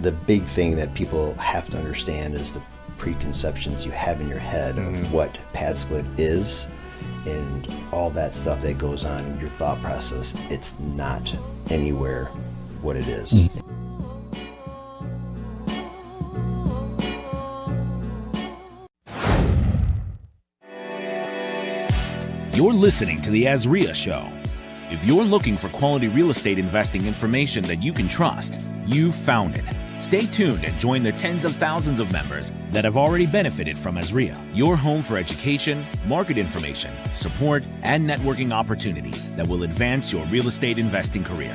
The big thing that people have to understand is the preconceptions you have in your head of what PadSplit is and all that stuff that goes on in your thought process. It's not anywhere what it is. You're listening to the AZREIA Show. If you're looking for quality real estate investing information that you can trust, you've found it. Stay tuned and join the tens of thousands of members that have already benefited from AZREIA, your home for education, market information, support, and networking opportunities that will advance your real estate investing career.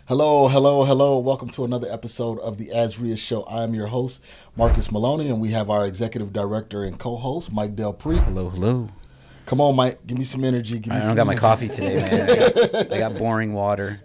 Hello, hello, hello. Welcome to another episode of the AZREIA Show. I'm your host, Marcus Maloney, and we have our executive director and co-host, Mike Del Prete. Hello, hello. Come on, Mike. Give me some energy. I don't got my coffee today, man. I got boring water.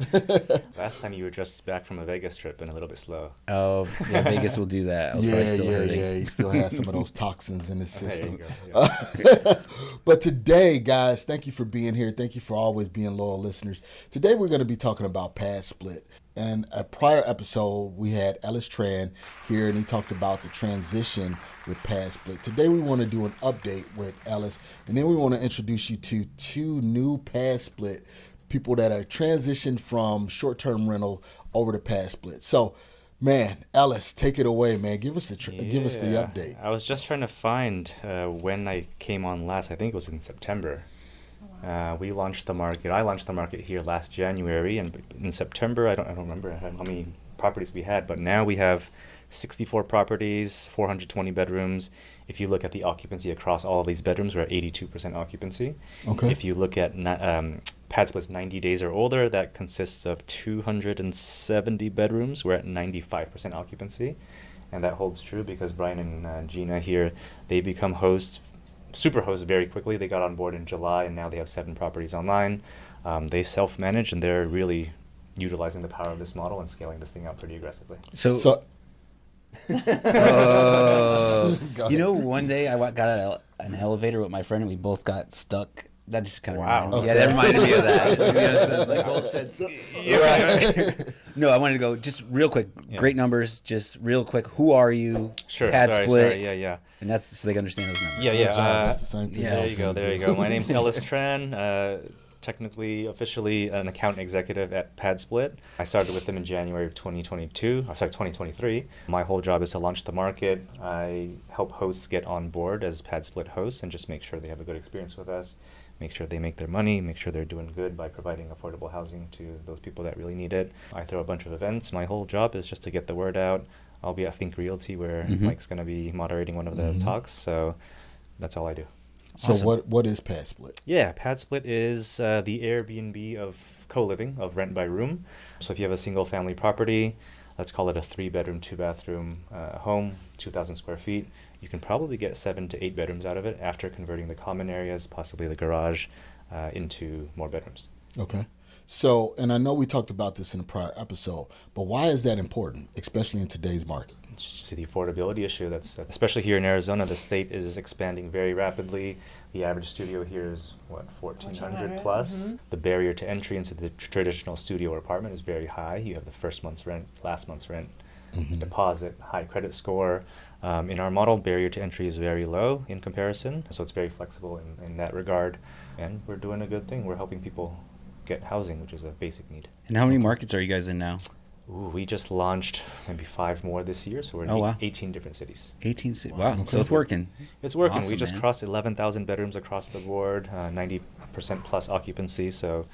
Last time you were just back from a Vegas trip and a little bit slow. Oh, yeah, Vegas will do that. Yeah. He still has some of those toxins in his system. There you go. But today, guys, thank you for being here. Thank you for always being loyal listeners. Today, we're going to be talking about PadSplit. And a prior episode, we had Ellis Tran here, and he talked about the transition with PadSplit. Today, we want to do an update with Ellis, and then we want to introduce you to two new PadSplit people that are transitioned from short-term rental over to PadSplit. So, man, Ellis, take it away, man. Give us the update. I was just trying to find when I came on last. I think it was in September. We launched the market. I launched the market here last January, and in September, I don't remember how many properties we had, but now we have 64 properties, 420 bedrooms. If you look at the occupancy across all of these bedrooms, we're at 82% occupancy. Okay. If you look at PadSplit's 90 days or older, that consists of 270 bedrooms. We're at 95% occupancy, and that holds true because Brian and Gina here, they become hosts, super hosts very quickly. They got on board in July, and now they have 7 properties online. They self-manage, and they're really utilizing the power of this model and scaling this thing out pretty aggressively. So one day I got an elevator with my friend, and we both got stuck. That just kind of reminded me. Okay. Yeah, that reminded me of that. So it's like both said something. Right. No, I wanted to go just real quick. Yeah. Great numbers. Just real quick. Who are you? Sure. PadSplit. Sorry. Yeah. And that's so they can understand those numbers. Yeah. That's the same thing. Yes. There you go. My name's Ellis Tran. Technically, officially, an account executive at PadSplit. I started with them in January of 2023. My whole job is to launch the market. I help hosts get on board as PadSplit hosts and just make sure they have a good experience with us, make sure they make their money, make sure they're doing good by providing affordable housing to those people that really need it. I throw a bunch of events. My whole job is just to get the word out. I'll be at Think Realty, where Mike's going to be moderating one of the talks, so that's all I do. So Awesome. what is PadSplit? Yeah, PadSplit is the Airbnb of co-living, of rent by room. So if you have a single family property, let's call it a 3-bedroom, 2-bathroom home, 2,000 square feet, you can probably get 7 to 8 bedrooms out of it after converting the common areas, possibly the garage, into more bedrooms. Okay. So, and I know we talked about this in a prior episode, but why is that important, especially in today's market? Just the affordability issue. That's especially here in Arizona. The state is expanding very rapidly. The average studio here is what, 1,400 plus. The barrier to entry into the traditional studio or apartment is very high. You have the first month's rent, last month's rent, deposit, high credit score. In our model, barrier to entry is very low in comparison, so it's very flexible in that regard. And we're doing a good thing. We're helping people get housing, which is a basic need. And how many markets are you guys in now? We just launched maybe 5 more this year, so we're in 18 different cities. 18 cities. Wow. Okay. So it's working. It's working. Awesome, We just man. crossed 11,000 bedrooms across the board, 90% plus occupancy. So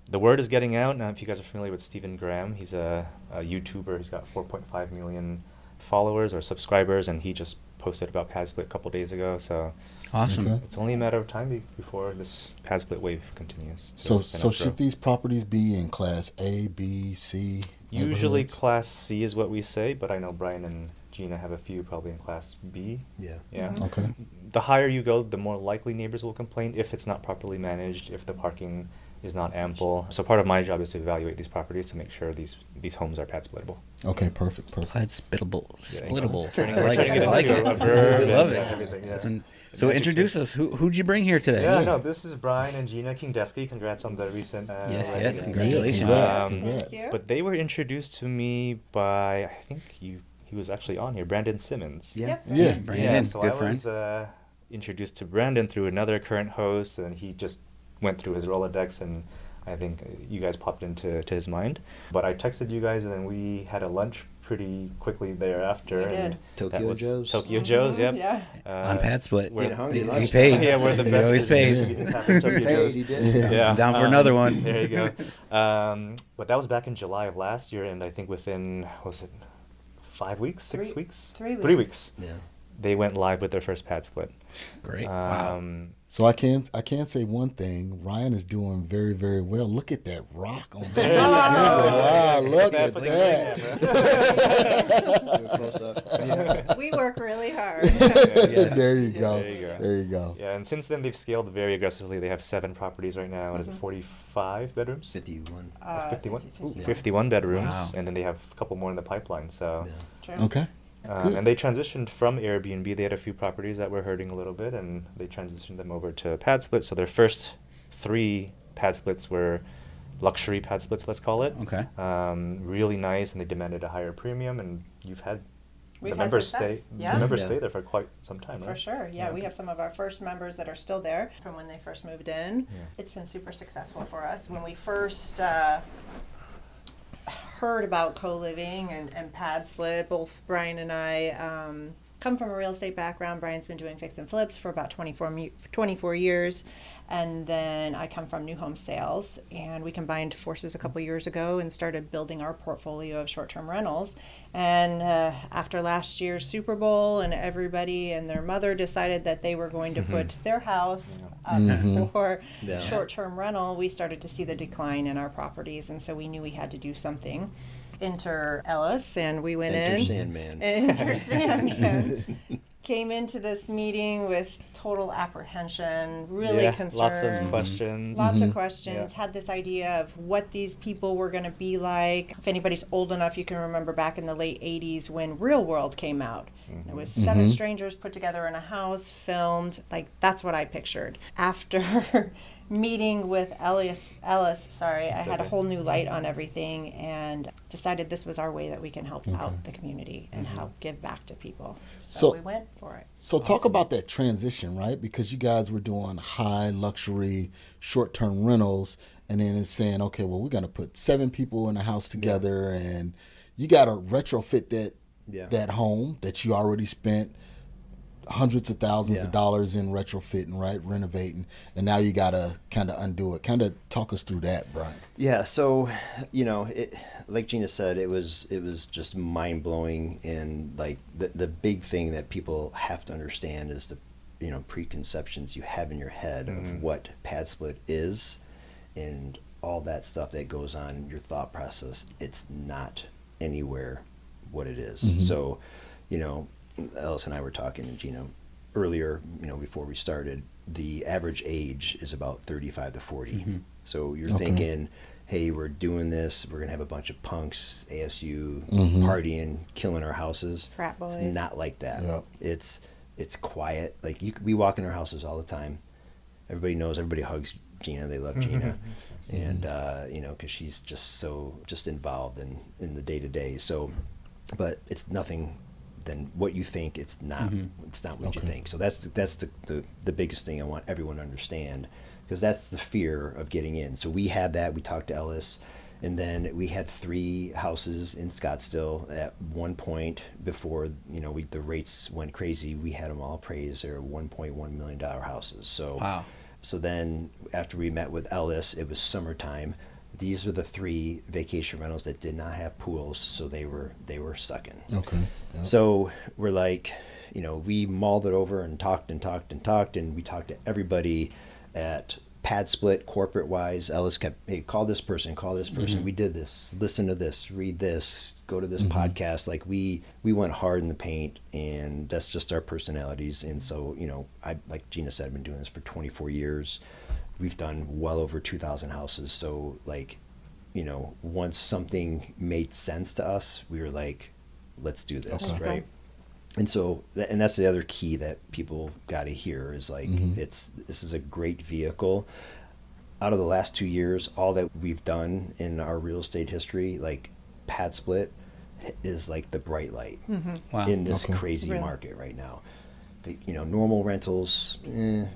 the word is getting out. Now, if you guys are familiar with Stephen Graham, he's a YouTuber. He's got 4.5 million followers or subscribers, and he just posted about PadSplit a couple days ago. So Awesome. Okay. it's only a matter of time before this PadSplit wave continues. So outgrow. should these properties be in class A, B, C? Usually neighborhoods? Class C is what we say, but I know Brian and Gina have a few probably in Class B. Yeah. Yeah. Okay. The higher you go, the more likely neighbors will complain if it's not properly managed, if the parking is not ample. So part of my job is to evaluate these properties to make sure these homes are PadSplittable. Okay, perfect. PadSplittable. Yeah, Splittable. turning I like it it. I like into it. a verb I love and it. everything, yeah. That's when So introduce us. Who'd you bring here today? Yeah, no, this is Brian and Gina Kingdeski. Congrats on the recent. Yes, congratulations. Congrats. But they were introduced to me by, I think he was actually on here, Brandon Simmons. Yeah. Yeah. Brandon, so good I friend. was introduced to Brandon through another current host, and he just went through his Rolodex, and I think you guys popped into his mind. But I texted you guys, and then we had a lunch pretty quickly thereafter. We and did. Tokyo Joe's. Tokyo Joe's, yep. Yeah. On PadSplit. we're- Get hungry He lunch. paid. Yeah, we're the He best. always pays. He pays. He did. Yeah. I'm down for another one. There you go. But that was back in July of last year, and I think within, what was it, 5 weeks, 6 Three- weeks? 3 3 weeks. weeks. Yeah. They went live with their first PadSplit. Great. So I can say one thing. Ryan is doing very, very well. Look at that rock on There there. you go. Wow, look at Put that in that. Do a close up. We work really hard. There you go. There you go. There you go. Yeah, and since then they've scaled very aggressively. They have 7 properties right now. What Mm-hmm. is it, 45 bedrooms? 51. 51? 50. Yeah. 51 bedrooms, Wow. and then they have a couple more in the pipeline. So, Yeah. True. Okay. Good. and they transitioned from Airbnb. They had a few properties that were hurting a little bit, and they transitioned them over to PadSplit. So their first 3 PadSplits were luxury PadSplits, let's call it. Okay. Really nice, and they demanded a higher premium. And you've had We've the had members success. stay. Yeah. The members Yeah. stay there for quite some time, right? For sure. Yeah, we have some of our first members that are still there from when they first moved in. Yeah. It's been super successful for us. When we first heard about co-living and PadSplit, both Brian and I come from a real estate background. Brian's been doing fix and flips for about 24 years. And then I come from new home sales, and we combined forces a couple years ago and started building our portfolio of short-term rentals. And after last year's Super Bowl, and everybody and their mother decided that they were going to put their house up for Yeah. short-term rental, we started to see the decline in our properties, and so we knew we had to do something. Enter Ellis, and we went Enter in. Sandman. Enter Sandman. Came into this meeting with total apprehension, really Yeah, concerned. lots of questions. Lots of questions. Yeah. Had this idea of what these people were going to be like. If anybody's old enough, you can remember back in the late 80s when Real World came out. It was 7 strangers put together in a house, filmed. Like, that's what I pictured. After meeting with Ellis, I had a okay. whole new light on everything and decided this was our way that we can help out the community and help give back to people. So So- we went for it. So talk about that transition, right? Because you guys were doing high luxury short-term rentals, and then it's saying, okay, well, we're going to put 7 people in a house together, and you got to retrofit that home that you already spent hundreds of thousands of dollars in retrofitting, right, renovating, and now you got to kind of undo it. Kind of talk us through that, Brian. Yeah, so like Gina said, it was just mind blowing, and like the big thing that people have to understand is the preconceptions you have in your head of what PadSplit is, and all that stuff that goes on, your thought process. It's not anywhere what it is. So, Ellis and I were talking, and Gina, earlier, before we started, the average age is about 35 to 40. So you're thinking, hey, we're doing this, we're going to have a bunch of punks, ASU, partying, killing our houses. Frat boys. It's not like that. Yep. It's quiet. Like, we walk in our houses all the time. Everybody knows, everybody hugs Gina. They love Gina. And, because she's just involved in the day-to-day. So, but it's nothing than what you think. It's not what you think. So that's the biggest thing I want everyone to understand, because that's the fear of getting in. So we had that. We talked to Ellis, and then we had 3 houses in Scottsdale at one point before the rates went crazy. We had them all appraised. They're $1.1 million houses. So Wow. So then after we met with Ellis, it was summertime. These are the 3 vacation rentals that did not have pools, so they were sucking. Okay. Yep. So we're like, we mulled it over and talked, and we talked to everybody at PadSplit corporate wise. Ellis kept, hey, call this person. We did this, listen to this, read this, go to this podcast. Like we went hard in the paint, and that's just our personalities. And so, I, like Gina said, I've been doing this for 24 years. We've done well over 2,000 houses. So like, once something made sense to us, we were like, let's do this, Let's go. right? And so, and that's the other key that people got to hear is like, this is a great vehicle. Out of the last 2 years, all that we've done in our real estate history, like PadSplit is like the bright light in this crazy market right now. You know, normal rentals,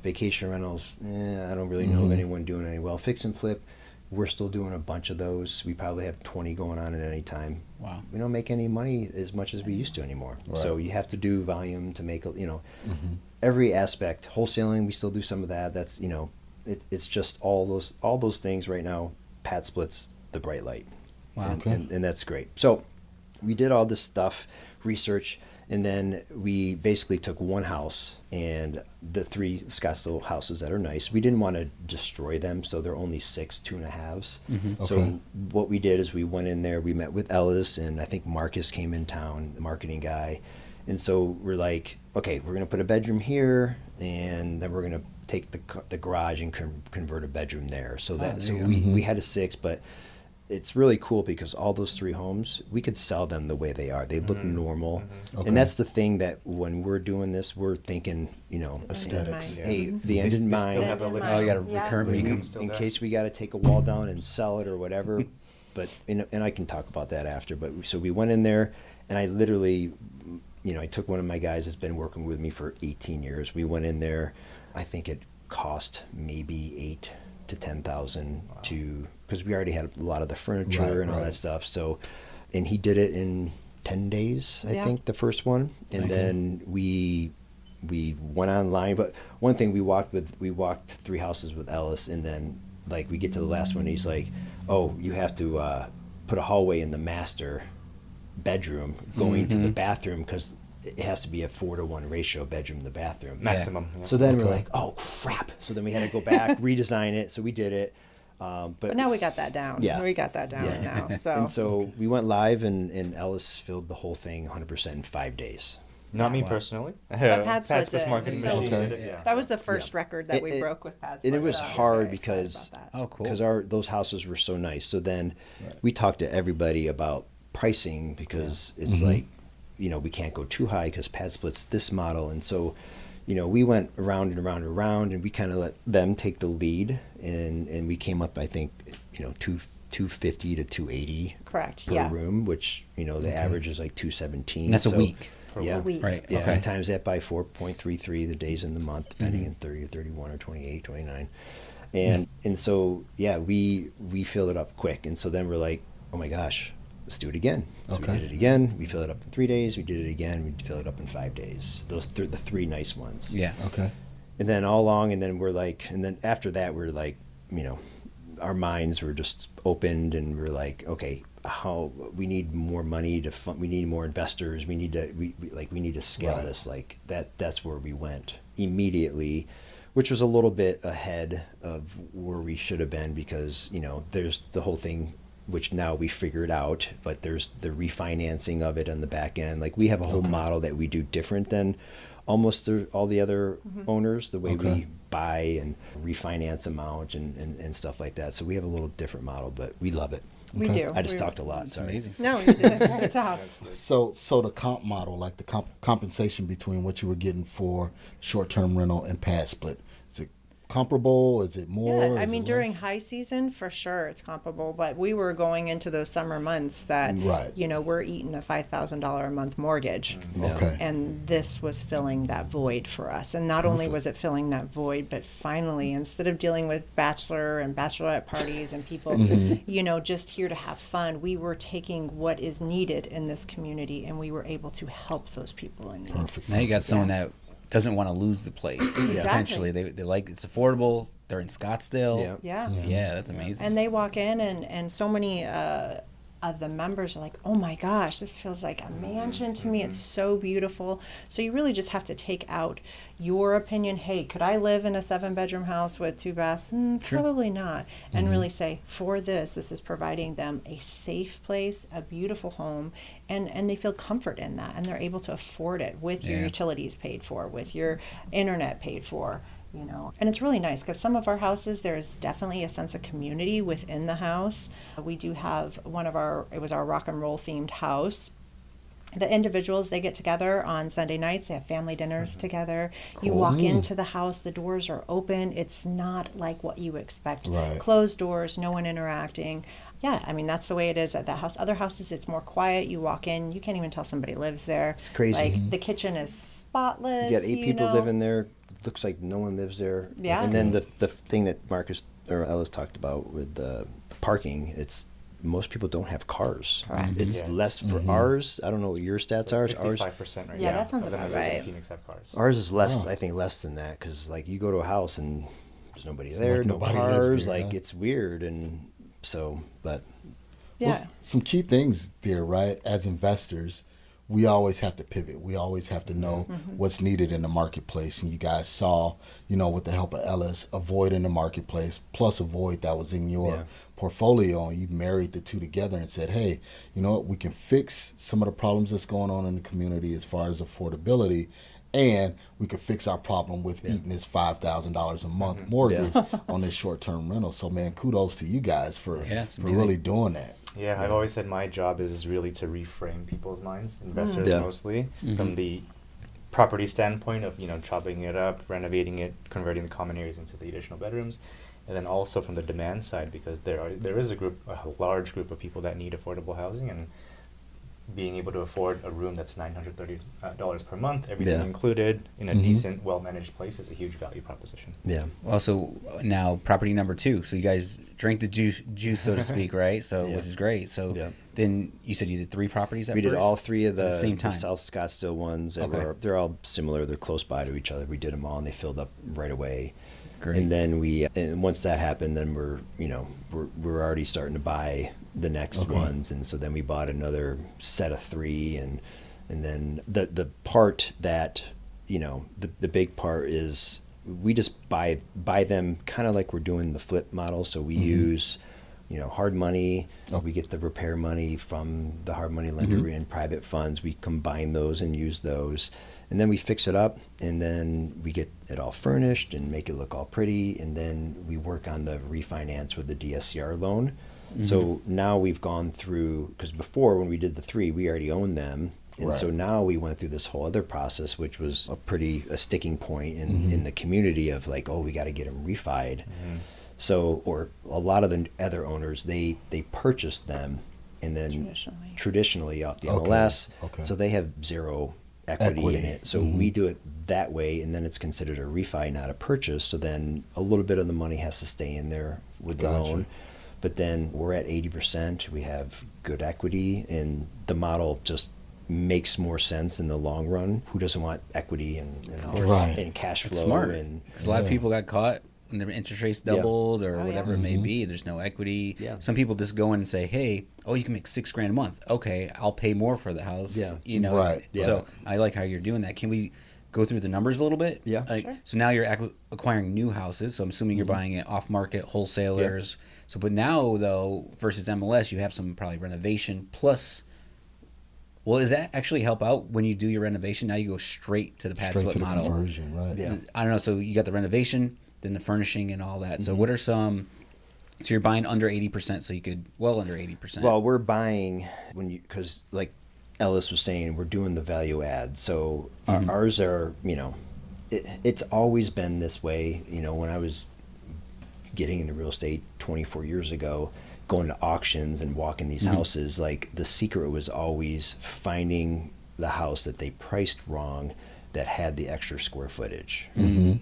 vacation rentals, I don't really know of anyone doing any well. Fix and flip, we're still doing a bunch of those. We probably have 20 going on at any time. Wow. We don't make any money as much as we used to anymore. Right. So you have to do volume to make, you know, every aspect. Wholesaling, we still do some of that. That's, you know, it's just all those things right now. PadSplit's the bright light. Wow. And that's great. So we did all this stuff, research, and then we basically took one house and the 3 Scottsdale houses that are nice. We didn't want to destroy them, so they're only 6 2.5s. So what we did is we went in there, we met with Ellis, and I think Marcus came in town, the marketing guy. And so we're like, okay, we're going to put a bedroom here, and then we're going to take the garage and convert a bedroom there. So we had a 6, but it's really cool because all those 3 homes, we could sell them the way they are. They look normal. And that's the thing that when we're doing this, we're thinking, you know, aesthetics. Hey, the end in mind. You got a recurrent income in case we got to take a wall down and sell it or whatever. But and I can talk about that after. But so we went in there, and I literally, you know, I took one of my guys that's been working with me for 18 years. We went in there. I think it cost maybe $8,000 to $10,000 to, because we already had a lot of the furniture and all that stuff. So, and he did it in 10 days, I think, the first one. And then we went online. But one thing, we walked 3 houses with Ellis, and then like we get to the last one, he's like, oh, you have to put a hallway in the master bedroom going to the bathroom, because it has to be a 4-to-1 ratio, bedroom to bathroom maximum. So then we're like, oh crap. So then we had to go back, redesign it. So we did it. But now we got that down. We got that down now. So and so we went live, and Ellis filled the whole thing 100% in 5 days. Not me personally. PadSplit's marketing machine did it. That was the first record that we broke with PadSplit. And it was hard because those houses were so nice. So then we talked to everybody about pricing, because it's like, you know, we can't go too high because PadSplit's this model. And so, you know, we went around and around and around, and we kind of let them take the lead, and we came up, I think, you know, $250 to $280 per room, which, you know, the average is like $217. And that's a week. Yeah, right. Yeah, okay. Times that by 4.33 the days in the month, depending on 30 or 31 or 28, 29. And so we filled it up quick, and so then we're like, oh my gosh, let's do it again. So we did it again. We filled it up in 3 days. We did it again. We filled it up in 5 days. Those the 3 nice ones. Yeah. Okay. And then all along, and then we're like, and then after that, we're like, you know, our minds were just opened, and we're like, okay, how we need more money to fund. We need more investors. We need to scale this. Like that's where we went immediately, which was a little bit ahead of where we should have been, because, you know, there's the whole thing, which now we figured out, but there's the refinancing of it on the back end. Like we have a whole model that we do different than almost all the other owners, the way we buy and refinance amount and stuff like that. So we have a little different model, but we love it. We do. I just talked a lot. It's amazing. No, you did. Good job. So the comp model, like the compensation between what you were getting for short-term rental and PadSplit, is it comparable? Is it more? Yeah, I mean, during high season, for sure, it's comparable. But we were going into those summer months that, you know, we're eating a $5,000 a month mortgage. Okay. And this was filling that void for us. And not only was it filling that void, but finally, instead of dealing with bachelor and bachelorette parties and people, you know, just here to have fun, we were taking what is needed in this community, and we were able to help those people in need. Perfect. Now you got someone that doesn't want to lose the place. Potentially, they like, it's affordable. They're in Scottsdale. Yeah, that's amazing. And they walk in, and so many of the members are like, oh my gosh, this feels like a mansion to me. It's so beautiful. So you really just have to take out your opinion. Hey, could I live in a 7-bedroom house with 2 baths? Probably not. And really say, for this is providing them a safe place, a beautiful home, and they feel comfort in that, and they're able to afford it with your utilities paid for, with your internet paid for. You know, and it's really nice because some of our houses, there's definitely a sense of community within the house. We do have it was our rock and roll themed house. The individuals, they get together on Sunday nights. They have family dinners together. Cool. You walk into the house, the doors are open. It's not like what you expect. Right. Closed doors, no one interacting. Yeah, I mean, that's the way it is at that house. Other houses, it's more quiet. You walk in, you can't even tell somebody lives there. It's crazy. Like, the kitchen is spotless. You got 8 people living there. Looks like no one lives there. Yeah. And then the thing that Marcus or Ellis talked about with the parking, it's most people don't have cars. Correct. It's less for ours. I don't know what your stats are. Ours, 55% right Yeah, now. that sounds of the about members right. in Phoenix have cars. ours is less. I think less than that because like you go to a house and there's nobody there, like no nobody lives cars. there, Like huh? it's weird, and so but Yeah. Well, some key things there, right? As investors, we always have to pivot. We always have to know what's needed in the marketplace. And you guys saw, with the help of Ellis, a void in the marketplace plus a void that was in your portfolio. And you married the two together and said, hey, you know what? We can fix some of the problems that's going on in the community as far as affordability. And we could fix our problem with eating this $5,000 a month mortgage on this short-term rental. So, man, kudos to you guys for really doing that. Yeah, I've always said my job is really to reframe people's minds, investors mostly, from the property standpoint of, chopping it up, renovating it, converting the common areas into the additional bedrooms, and then also from the demand side, because there is a large group of people that need affordable housing, and being able to afford a room that's $930 per month, everything included, in a decent, well-managed place is a huge value proposition. yeah. Also, now property number 2. So you guys drank the juice, so to speak, right? So which is great. So then you said you did 3 properties at We first? did all 3 of the same time. South Scottsdale ones. And they're all similar. They're close by to each other. We did them all, and they filled up right away. Great. And then and once that happened, then we're already starting to buy the next ones, and so then we bought another set of 3, and then the part that the big part is we just buy them kind of like we're doing the flip model. So we use hard money. We get the repair money from the hard money lender and private funds. We combine those and use those. And then we fix it up, and then we get it all furnished and make it look all pretty, and then we work on the refinance with the DSCR loan. So now we've gone through, because before when we did the 3, we already owned them. And so now we went through this whole other process, which was a sticking point in the community of like, oh, we got to get them refied. So, or a lot of the other owners, they purchased them and then traditionally off the MLS. So they have zero equity in it. So we do it that way, and then it's considered a refi, not a purchase. So then a little bit of the money has to stay in there with the loan. But then we're at 80%. We have good equity, and the model just makes more sense in the long run. Who doesn't want equity and cash flow? It's smart. And a lot of people got caught when their interest rates doubled or whatever it may be. There's no equity. Some people just go in and say, hey, you can make $6,000 a month. Okay, I'll pay more for the house. So I like how you're doing that. Can we go through the numbers a little bit? Sure. So now you're acquiring new houses. So I'm assuming you're buying it off market, wholesalers. So, but now though, versus MLS, you have some probably renovation plus. Well, does that actually help out when you do your renovation? Now you go straight to the PadSplit model. Conversion, right? Yeah. I don't know. So you got the renovation, then the furnishing and all that. So what are some? So you're buying under 80%. So you could under 80%. Well, we're buying because like Ellis was saying, we're doing the value add. So ours are it's always been this way. When I was getting into real estate 24 years ago, going to auctions and walking these houses, like the secret was always finding the house that they priced wrong that had the extra square footage. And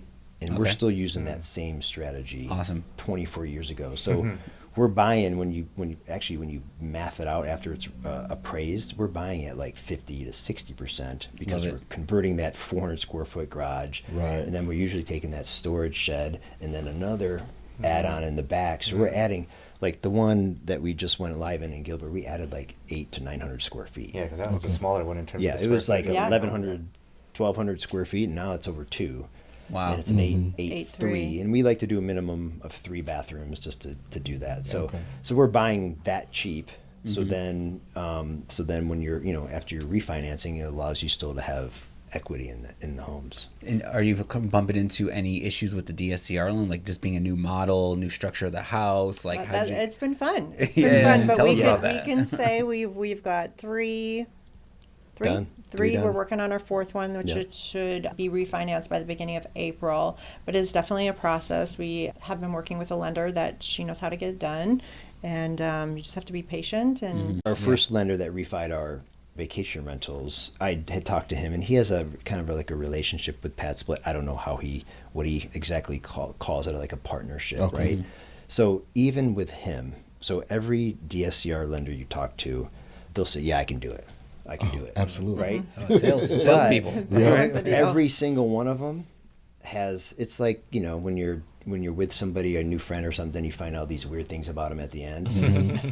we're still using that same strategy 24 years ago. So we're buying when you math it out after it's appraised, we're buying at like 50 to 60% because we're converting that 400 square foot garage. And then we're usually taking that storage shed and then another add-on in the back. So we're adding, like the one that we just went live in Gilbert, we added like 800 to 900 square feet. Yeah, because that was a smaller one in terms of the it was like 1,100, 1,200 square feet, and now it's over 2. Wow. And it's an 8.3, and we like to do a minimum of 3 bathrooms just to do that. So so we're buying that cheap. So then when you're after you're refinancing, it allows you still to have equity in the homes. And are you bumping into any issues with the DSCR loan, like just being a new model, new structure of the house? Like it's been fun. It's been fun, but tell we us about that. can say we've got 3 Three. Done. Three. Done. We're working on our fourth one, which Yeah. it should be refinanced by the beginning of April. But it's definitely a process. We have been working with a lender that she knows how to get it done. And you just have to be patient. And Our first lender that refied our vacation rentals, I had talked to him, and he has a kind of like a relationship with PadSplit. I don't know what he exactly calls it, like a partnership, Okay. right? So even with him, so every DSCR lender you talk to, they'll say, "Yeah, I can do it. I can do it." absolutely. Right? Salespeople. But every single one of them has. It's like, you know, when you're with somebody, a new friend or something, you find out these weird things about them at the end.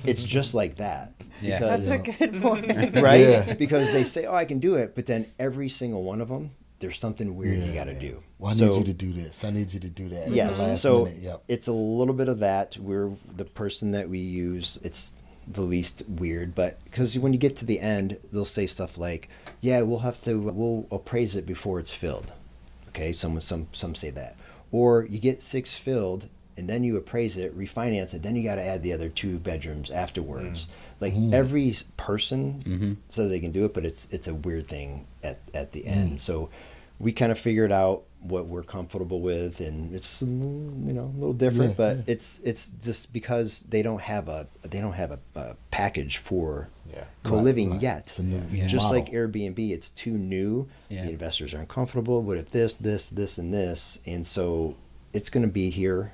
It's just like that. Yeah. Because, that's a good point. right? Yeah. Because they say, "Oh, I can do it," but then every single one of them, there's something weird you got to do. Well, I need you to do this. I need you to do that. At Yes. the last So minute. Yep. it's a little bit of that. We're the person that we use. It's the least weird, but because when you get to the end, they'll say stuff like, "Yeah, we'll appraise it before it's filled." Okay, some say that, or you get 6 filled and then you appraise it, refinance it, then you got to add the other 2 bedrooms afterwards. Like every person says they can do it, but it's a weird thing at the end. So we kind of figured out what we're comfortable with, and it's, you know, a little different, but it's just because they don't have a package for co-living Right. yet. It's a new Just model. like Airbnb, it's too new. Yeah. The investors aren't comfortable. What if this, and this? And so it's going to be here.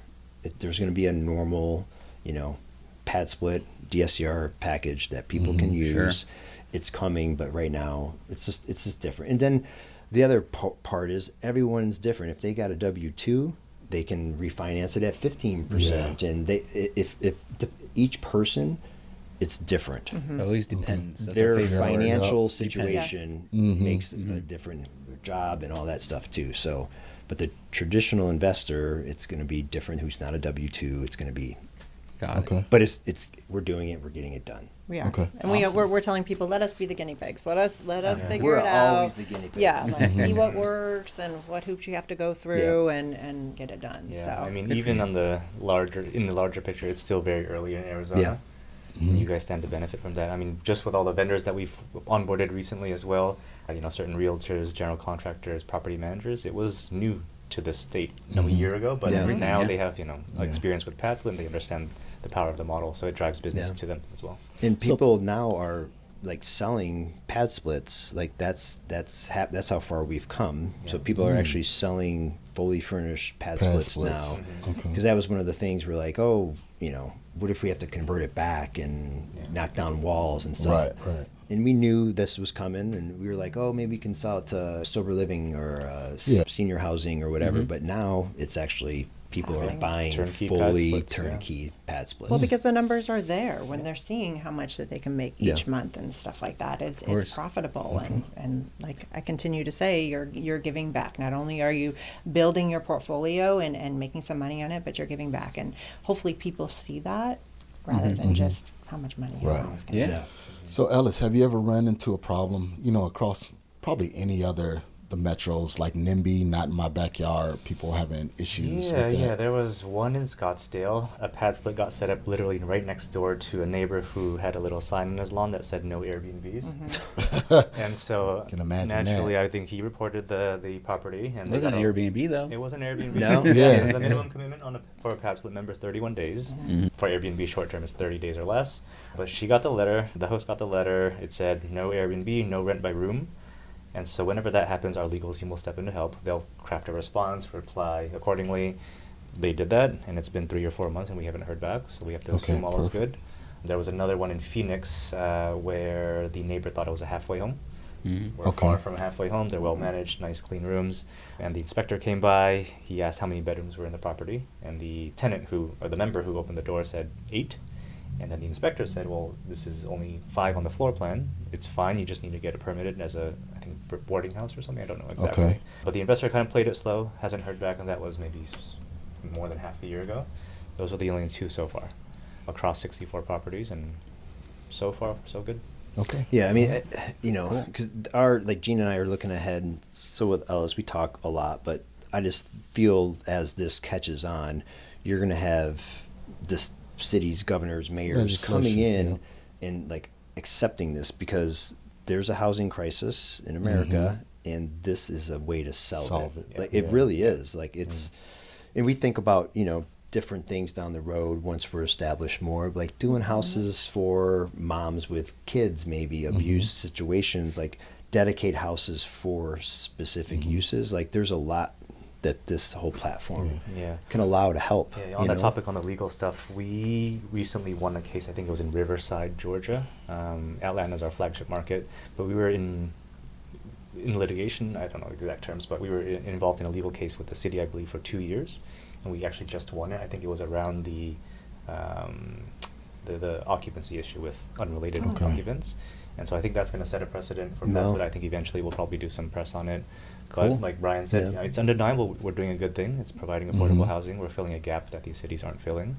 There's going to be a normal, you know, PadSplit DSCR package that people can use. Sure. It's coming, but right now it's just different. And then the other part is everyone's different. If they got a W-2, they can refinance it at 15%, and if each person, it's different. It always depends. That's Their our favorite word. financial Depends. situation makes a different job and all that stuff too. So, but the traditional investor, it's going to be different. Who's not a W-2, it's going to be. Got it. Okay. But it's we're doing it. We're getting it done. We are. Okay. And we're telling people, let us be the guinea pigs. Let us figure We're it out. always the guinea pigs. Yeah, let's see what works and what hoops you have to go through and get it done. Yeah, So I mean, Good for even you. in the larger picture, it's still very early in Arizona. Yeah. You guys stand to benefit from that. I mean, just with all the vendors that we've onboarded recently as well, you know, certain realtors, general contractors, property managers, it was new to this state a year ago, but Yeah. now Yeah. they have, you know, experience with PadSplit, and they understand the power of the model, so it drives business Yeah. to them as well. And people now are like selling pad splits. Like that's how far we've come. So people are actually selling fully furnished pad splits now. Okay. Because that was one of the things we're like, oh, you know, what if we have to convert it back and knock down walls and stuff? Right. And we knew this was coming, and we were like, oh, maybe we can sell it to sober living or senior housing or whatever. But now it's actually people are buying Turnkey fully pad splits, turnkey pad splits. well, because the numbers are there when they're seeing how much that they can make each Yeah. month and stuff like that. It's course. profitable, and like I continue to say, you're giving back. Not only are you building your portfolio and making some money on it, but you're giving back, and hopefully people see that rather than just how much money you're Right. always gonna Yeah. make. Yeah. So, Ellis, have you ever run into a problem, you know, across probably any other the metros like NIMBY, not in my backyard, people having issues with that? Yeah, there was one in Scottsdale. A pad split got set up literally right next door to a neighbor who had a little sign on his lawn that said no Airbnbs. And so Can imagine naturally, that. I think he reported the property. And It they wasn't got an a- Airbnb though. It was an Airbnb. No? Yeah. The minimum commitment for a pad split member is 31 days. For Airbnb short term, it's 30 days or less. But she got the letter. The host got the letter. It said no Airbnb, no rent by room. And so whenever that happens, our legal team will step in to help. They'll craft a response, reply accordingly. They did that, and it's been 3 or 4 months, and we haven't heard back. So we have to Okay, assume all is perfect. good. There was another one in Phoenix where the neighbor thought it was a halfway home. We're Okay. far from a halfway home. They're well managed, nice clean rooms. And the inspector came by. He asked how many bedrooms were in the property, and the tenant or the member who opened the door said 8. And then the inspector said, well, this is only 5 on the floor plan. It's fine. You just need to get it permitted as a, I think, boarding house or something. I don't know exactly. Okay. But the investor kind of played it slow. Hasn't heard back, and that was maybe more than half a year ago. Those were the only 2 so far across 64 properties, and so far, so good. Okay. Yeah, I mean, you know, because like Gina and I are looking ahead. So with Ellis, we talk a lot, but I just feel as this catches on, you're going to have this city's governors, mayors coming Legislation, in and like accepting this, because there's a housing crisis in America, and this is a way to solve it. Yeah. Like, it really is. Like, it's, and we think about, different things down the road once we're established more, like doing houses for moms with kids, maybe abused situations, like dedicate houses for specific uses. Like, there's a lot that this whole platform can allow to help. Yeah, on that topic, on the legal stuff, we recently won a case. I think it was in Riverside, Georgia. Atlanta's our flagship market, but we were in litigation. I don't know the exact terms, but we were involved in a legal case with the city, I believe, for 2 years, and we actually just won it. I think it was around the occupancy issue with unrelated occupants, and so I think that's going to set a precedent for PadSplit. I think eventually we'll probably do some press on it. But like Brian said, it's undeniable we're doing a good thing. It's providing affordable housing. We're filling a gap that these cities aren't filling.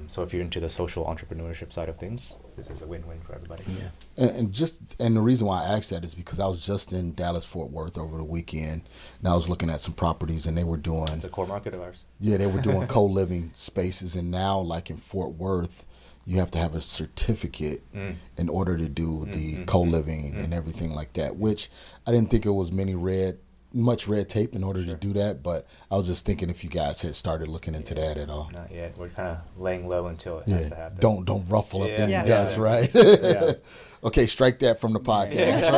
So if you're into the social entrepreneurship side of things, this is a win-win for everybody. Yeah. And the reason why I asked that is because I was just in Dallas-Fort Worth over the weekend, and I was looking at some properties, and they were doing... It's a core market of ours. Yeah, they were doing co-living spaces, and now, like in Fort Worth, you have to have a certificate in order to do the co-living and everything like that, which I didn't think it was much red tape in order to do that, but I was just thinking if you guys had started looking into that at all. Not yet. We're kind of laying low until it has to happen. Don't ruffle up any dust, right? Okay, strike that from the podcast,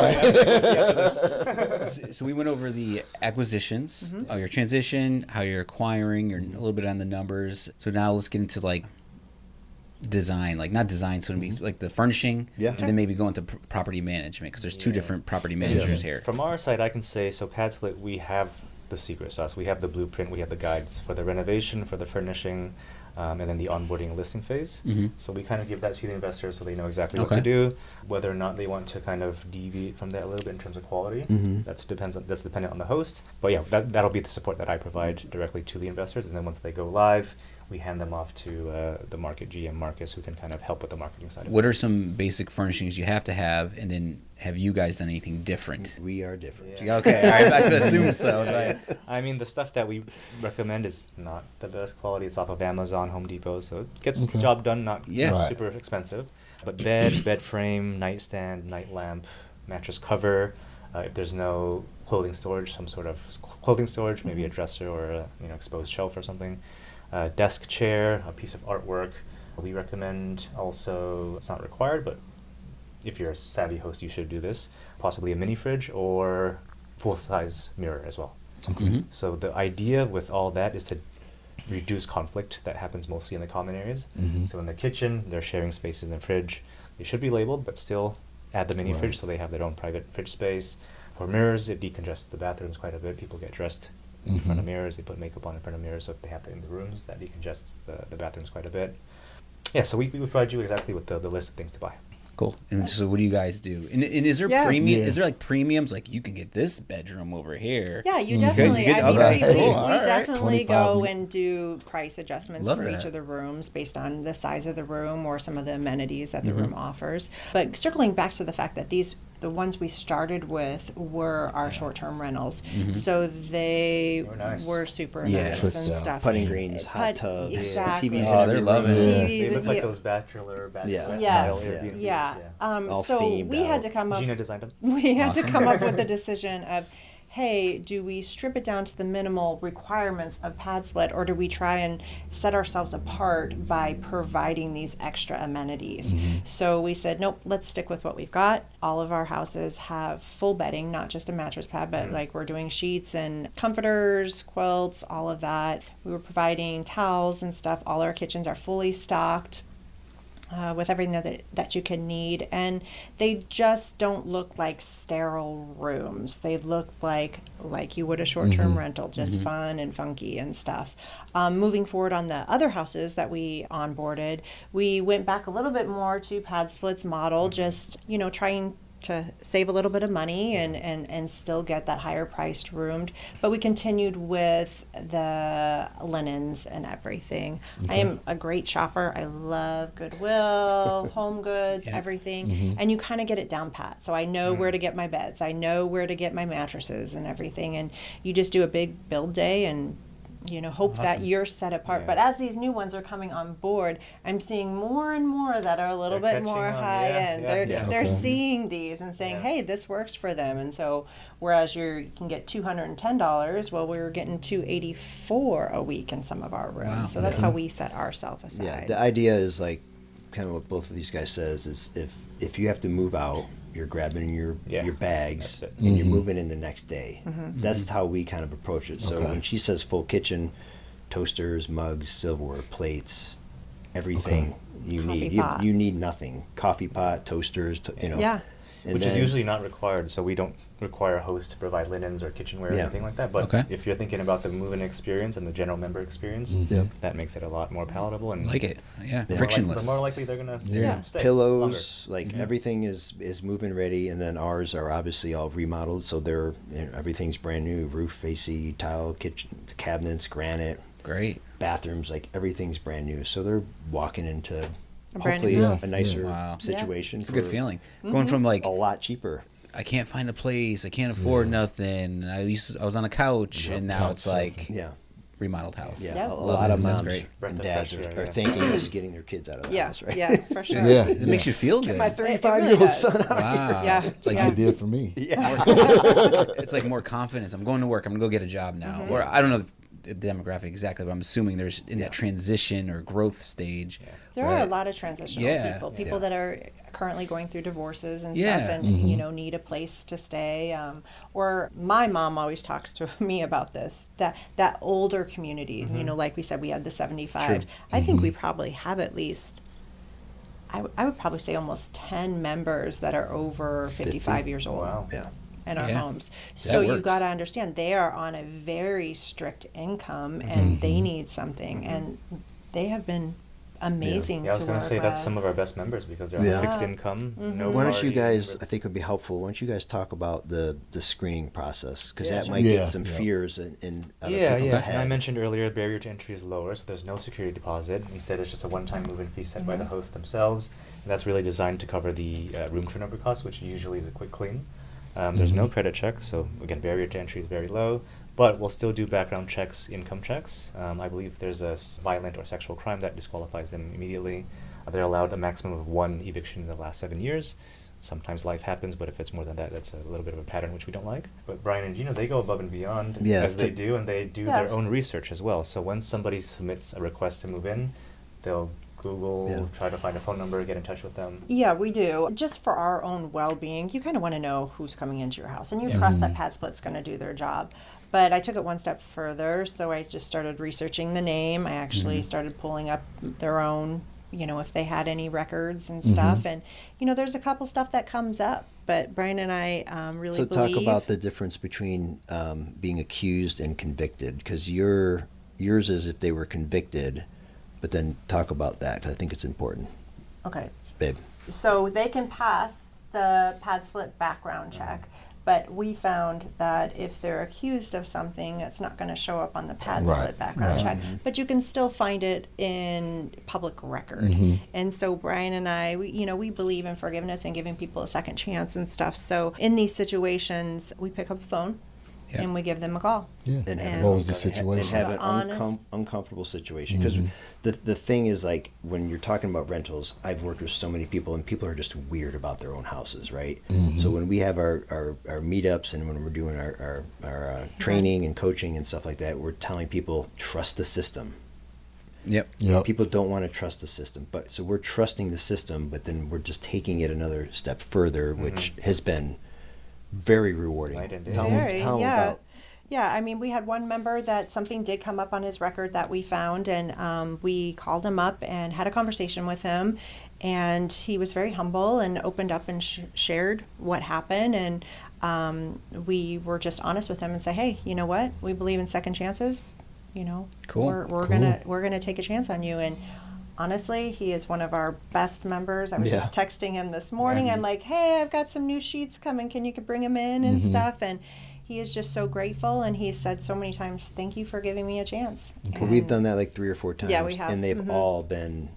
right? So we went over the acquisitions, your transition, how you're acquiring, a little bit on the numbers. So now let's get into like design, like not design, so it'd be like the furnishing, and then maybe go into property management, because there's two different property managers here. From our side, I can say, so PadSplit, we have the secret sauce. We have the blueprint, we have the guides for the renovation, for the furnishing, and then the onboarding listing phase. So we kind of give that to the investors so they know exactly what to do, whether or not they want to kind of deviate from that a little bit in terms of quality. That's dependent on the host. But yeah, that'll be the support that I provide directly to the investors, and then once they go live, we hand them off to the market GM, Marcus, who can kind of help with the marketing side of it. What are some basic furnishings you have to have, and then have you guys done anything different? We are different. Okay, I assume so. I mean, the stuff that we recommend is not the best quality. It's off of Amazon, Home Depot, so it gets the job done, not super expensive. But bed frame, nightstand, night lamp, mattress cover. If there's no clothing storage, some sort of clothing storage, maybe a dresser or a exposed shelf or something. Desk chair, a piece of artwork. We recommend also, it's not required, but if you're a savvy host, you should do this, possibly a mini fridge or full-size mirror as well. So the idea with all that is to reduce conflict that happens mostly in the common areas. So in the kitchen, they're sharing spaces in the fridge. They should be labeled, but still add the mini fridge so they have their own private fridge space. For mirrors, it decongests the bathrooms quite a bit. People get dressed in front of mirrors, they put makeup on in front of mirrors, so if they have that in the rooms, that decongests the bathrooms quite a bit. Yeah, so we provide you exactly with the list of things to buy. Cool. And so what do you guys do? And is there premium? Is there like premiums? Like you can get this bedroom over here. Yeah, you definitely. We definitely go and do price adjustments for each of the rooms based on the size of the room or some of the amenities that the room offers. But circling back to the fact that the ones we started with were our short-term rentals, so they were super nice and stuff. Putting greens, hot tubs, TVs. Oh, they're loving it. They look like those bachelorette style Airbnbs. So we had to come up. Gina designed them. We had to come up with the decision of, hey, do we strip it down to the minimal requirements of PadSplit, or do we try and set ourselves apart by providing these extra amenities? So we said, nope, let's stick with what we've got. All of our houses have full bedding, not just a mattress pad, but like we're doing sheets and comforters, quilts, all of that. We were providing towels and stuff. All our kitchens are fully stocked. With everything that you can need, and they just don't look like sterile rooms. They look like you would a short-term rental, just fun and funky and stuff. Moving forward on the other houses that we onboarded, we went back a little bit more to PadSplit's model, just trying to save a little bit of money and still get that higher priced room. But we continued with the linens and everything. I am a great shopper. I love Goodwill, Home Goods, everything. And you kind of get it down pat. So I know where to get my beds. I know where to get my mattresses and everything. And you just do a big build day and hope that Awesome. you're set apart. Yeah. But as these new ones are coming on board, I'm seeing more and more that are a little They're bit more catching on, high yeah, end. yeah. They're Okay. seeing these and saying, Yeah. hey, this works for them. And so whereas you can get $210, well, we were getting $284 a week in some of our rooms. Wow. So that's how we set ourselves aside. Yeah, the idea is like kind of what both of these guys says is if you have to move out, you're grabbing your bags that's it. and you're moving in the next day. Mm-hmm. That's how we kind of approach it. So Okay. when she says full kitchen, toasters, mugs, silverware, plates, everything you Coffee need. pot. You need nothing. Coffee pot, toasters, Yeah. And Which is then- usually not required, so we don't require a host to provide linens or kitchenware or Yeah. anything like that. But Okay. if you're thinking about the move-in experience and the general member experience, Yep. that makes it a lot more palatable and Like it. Yeah. Yeah. the Frictionless. more likely they're gonna Yeah. stay pillows, like Mm-hmm. everything is move-in ready, and then ours are obviously all remodeled, so they're everything's brand new, roof, AC, tile, kitchen, cabinets, granite, Great. bathrooms, like everything's brand new. So they're walking into A brand hopefully new a house. nicer Wow. situation. It's a good for feeling. Going from like A lot cheaper. I can't find a place, I can't afford nothing. I was on a couch, and now couch it's like surfing. Yeah, remodeled house. yeah. Yep. A Love lot of it. That's moms great. Breath and of dads fresh are air, yeah. thanking us getting their kids out of the Yeah, house, right? yeah, for sure. Yeah. It makes you feel good. My It really 35-year-old does. son out. Wow. Yeah. It's like You did for me. it's like more confidence. I'm going to work. I'm going to go get a job now. Mm-hmm. Or I don't know the demographic exactly, but I'm assuming there's in Yeah. that transition or growth stage. There where- are a lot of transitional Yeah. people Yeah. that are currently going through divorces and Yeah. stuff and need a place to stay. Or my mom always talks to me about this, that older community, like we said, we had the 75. Sure. I think we probably have at least, I would probably say almost 10 members that are over 55 years old. Wow. Yeah. In our Yeah. homes. That So you works. got to understand they are on a very strict income and they need something and they have been amazing Yeah, I was to gonna work say that's with. some of our best members because they're on Yeah. a fixed income. No Why don't you party, guys? but- I think it would be helpful. Why don't you guys talk about the screening process because Yeah, that sure. might Yeah, get some yeah. fears in other Yeah, people's yeah. head. And I mentioned earlier, barrier to entry is lower, so there's no security deposit. Instead, it's just a one-time move-in fee set by the host themselves. And that's really designed to cover the room turnover costs, which usually is a quick clean. There's no credit check, so again, barrier to entry is very low. But we'll still do background checks, income checks. I believe there's a violent or sexual crime that disqualifies them immediately. They're allowed a maximum of 1 eviction in the last 7 years. Sometimes life happens, but if it's more than that, that's a little bit of a pattern which we don't like. But Brian and Gina, they go above and beyond Yeah, as they to- do, and they do Yeah. their own research as well. So when somebody submits a request to move in, they'll Google, Yeah. try to find a phone number, get in touch with them. Yeah, we do. Just for our own well-being, you kind of want to know who's coming into your house, and you trust that PadSplit's going to do their job. But I took it one step further, so I just started researching the name. I actually started pulling up their own, if they had any records and stuff. And, there's a couple stuff that comes up. But Brian and I really So believe... talk about the difference between being accused and convicted, because yours is if they were convicted, but then talk about that, 'cause I think it's important, Okay. babe. So they can pass the PadSplit background check, but we found that if they're accused of something, it's not going to show up on the PadSplit Right, background right. check, but you can still find it in public record. And so Brian and I, we believe in forgiveness and giving people a second chance and stuff. So in these situations, we pick up the phone Yeah. and we give them a call. Yeah. And have What an was the unco- and situation? have an Honest. uncomfortable situation, because the thing is, like, when you're talking about rentals, I've worked with so many people, and people are just weird about their own houses, right? So when we have our meetups and when we're doing our training and coaching and stuff like that, we're telling people trust the system. Yep. Yep. People don't want to trust the system, but so we're trusting the system, but then we're just taking it another step further, which has been very rewarding. Night and day. Tell Very, them yeah. about. Yeah, I mean, we had one member that something did come up on his record that we found, and we called him up and had a conversation with him, and he was very humble and opened up and shared what happened, and we were just honest with him and say, hey, you know what? We believe in second chances. Cool. We're Cool. gonna take a chance on you, and honestly, he is one of our best members. I was Yeah. just texting him this morning. I'm like, hey, I've got some new sheets coming. Can you bring them in and stuff? And he is just so grateful. And he said so many times, thank you for giving me a chance. Well, we've And- done that like 3 or 4 times. Yeah, we have. And they've all been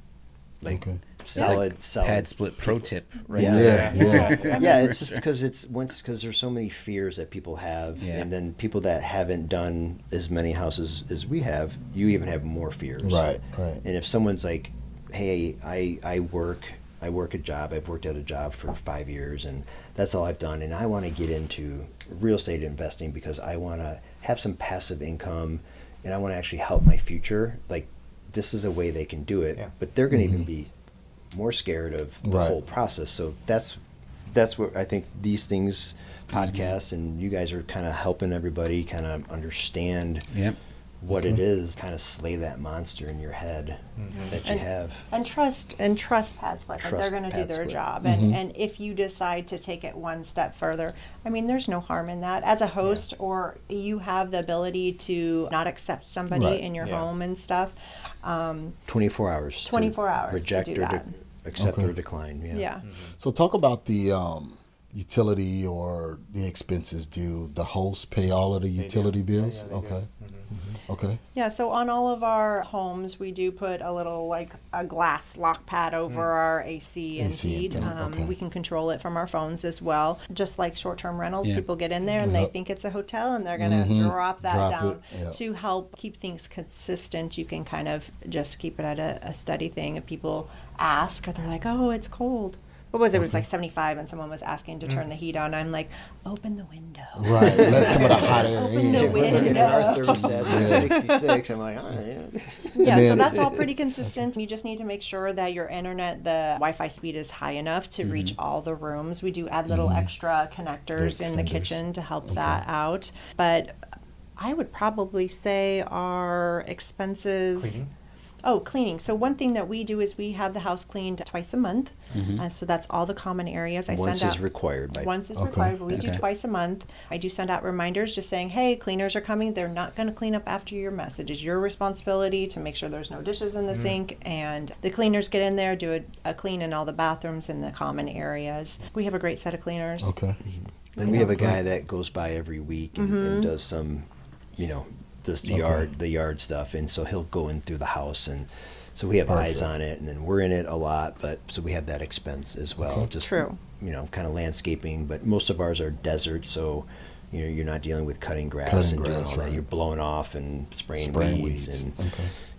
like Okay. solid. PadSplit pro tip, right? Yeah. It's just because there's so many fears that people have, and then people that haven't done as many houses as we have, you even have more fears. Right. And if someone's like, hey, I work a job, I've worked at a job for 5 years, and that's all I've done, and I want to get into real estate investing because I want to have some passive income, and I want to actually help my future. Like, this is a way they can do it, but they're going to even be more scared of the whole process. So that's what I think these things, podcasts, and you guys are kind of helping everybody kind of understand what it is, kind of slay that monster in your head that you have. And trust PadSplit, that they're going to do their job. And if you decide to take it one step further, I mean, there's no harm in that. As a host, or you have the ability to not accept somebody in your home and stuff. 24 hours. 24 hours reject to do that. Accept or decline. Yeah. So talk about the utility or the expenses. Do the host pay all of the utility bills? Okay. Yeah, so on all of our homes, we do put a little, like, a glass lock pad over our AC and heat. We can control it from our phones as well. Just like short-term rentals, people get in there and they think it's a hotel, and they're going to drop that down. To help keep things consistent, you can kind of just keep it at a steady thing. If people ask, or they're like, oh, it's cold. What was it? It was like 75, and someone was asking to turn the heat on. I'm like, open the window. Right. Let some of the hot air in. Open the window. Our thermostat's like 66. I'm like, So that's all pretty consistent. You just need to make sure that your internet, the Wi-Fi speed is high enough to reach all the rooms. We do add little extra connectors in the kitchen to help that out. But I would probably say our expenses... Cleaning. So one thing that we do is we have the house cleaned twice a month. So that's all the common areas. Once is required. Once is required, but we do twice a month. I do send out reminders just saying, hey, cleaners are coming. They're not going to clean up after your mess. It is your responsibility to make sure there's no dishes in the sink. And the cleaners get in there, do a clean in all the bathrooms and the common areas. We have a great set of cleaners. And we have a guy that goes by every week and does some, does the yard stuff, and so he'll go in through the house, and so we have eyes on it, and then we're in it a lot, but so we have that expense as well. Just kind of landscaping, but most of ours are desert, so you're not dealing with cutting grass and doing all that. You're blowing off and spraying weeds.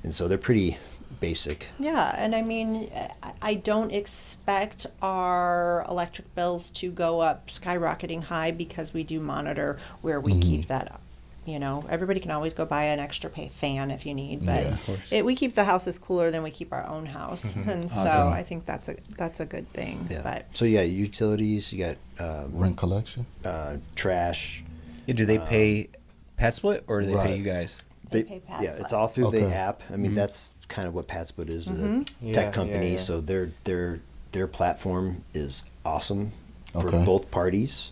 And so they're pretty basic. Yeah, and I mean, I don't expect our electric bills to go up skyrocketing high because we do monitor where we keep that up. Everybody can always go buy an extra fan if you need, but we keep the houses cooler than we keep our own house, and so I think that's a good thing. Yeah. But so utilities, you got rent collection, trash. Do they pay PadSplit or do they pay you guys? They pay PadSplit. Yeah, it's all through the app. I mean, that's kind of what PadSplit is, a tech company. So their platform is awesome for both parties.